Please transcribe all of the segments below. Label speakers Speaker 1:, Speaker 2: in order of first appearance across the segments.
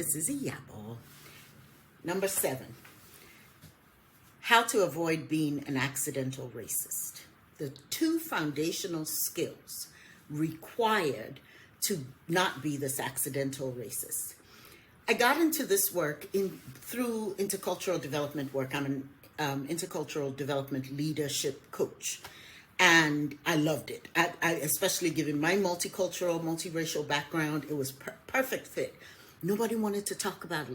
Speaker 1: This is a yabble. Number 7, how to avoid being an accidental racist. The 2 foundational skills required to not be this accidental racist. I got into this work through intercultural development work. I'm an intercultural development leadership coach, and I loved it. I especially given my multicultural, multiracial background, it was perfect fit. Nobody wanted to talk about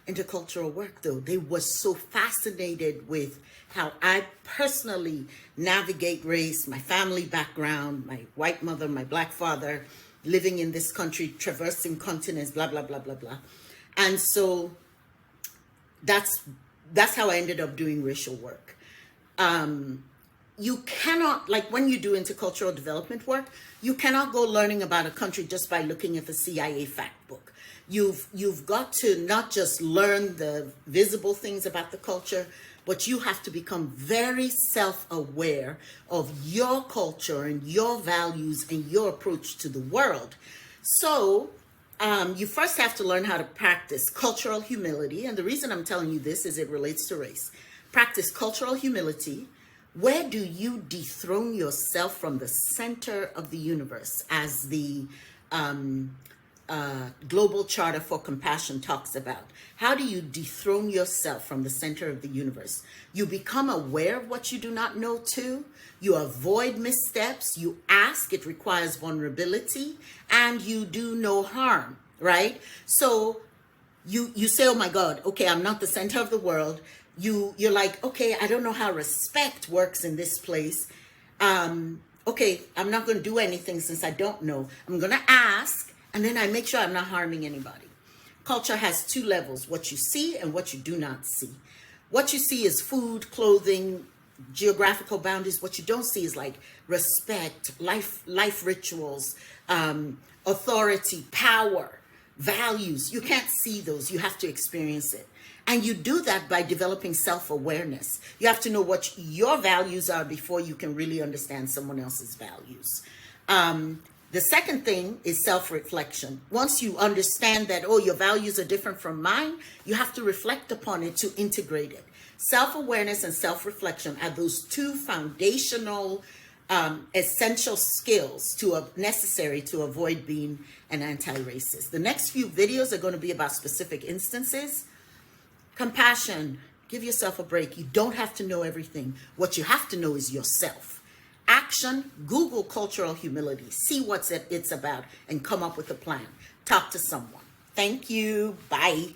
Speaker 1: intercultural work, though. They were so fascinated with how I personally navigate race, my family background, my white mother, my black father, living in this country, traversing continents, blah, blah, blah, blah, blah. And so that's how I ended up doing racial work. You cannot, like when you do intercultural development work, you cannot go learning about a country just by looking at the CIA fact book. You've got to not just learn the visible things about the culture, but you have to become very self-aware of your culture and your values and your approach to the world. So you first have to learn how to practice cultural humility. And the reason I'm telling you this is it relates to race. Practice cultural humility. Where do you dethrone yourself from the center of the universe, as the Global Charter for Compassion talks about? How do you dethrone yourself from the center of the universe? You become aware of what you do not know too. You avoid missteps. You ask. It requires vulnerability, and you do no harm, right? So you say, oh my God, okay, I'm not the center of the world. You're like, okay, I don't know how respect works in this place. Okay, I'm not going to do anything since I don't know. I'm going to ask, and then I make sure I'm not harming anybody. Culture has 2 levels, what you see and what you do not see. What you see is food, clothing, geographical boundaries. What you don't see is like respect, life rituals, authority, power, values. You can't see those. You have to experience it. And you do that by developing self-awareness. You have to know what your values are before you can really understand someone else's values. The second thing is self-reflection. Once you understand that, oh, your values are different from mine, you have to reflect upon it to integrate it. Self-awareness and self-reflection are those 2 foundational, essential skills necessary to avoid being an anti-racist. The next few videos are going to be about specific instances. Compassion. Give yourself a break. You don't have to know everything. What you have to know is yourself. Action. Google cultural humility. See what it's about and come up with a plan. Talk to someone. Thank you. Bye.